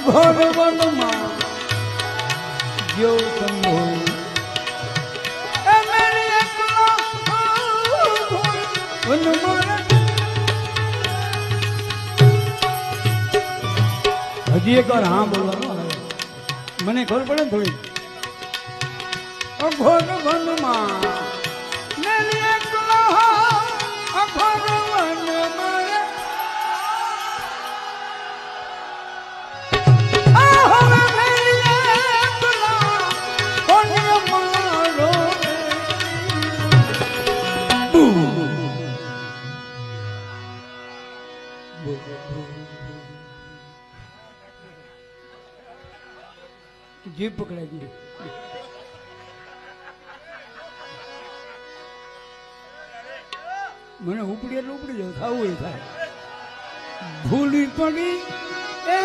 અઘોર વનમાં જો સંભો હજી એક વાર હા બોલવાનો મને ખબર પડે ને થોડી અઘોર વનમાં જીભ પકડાઈ ગઈ મને ઉપડી એટલે ઉપડી જાવ થવું એ થાય ભૂલી પડી એ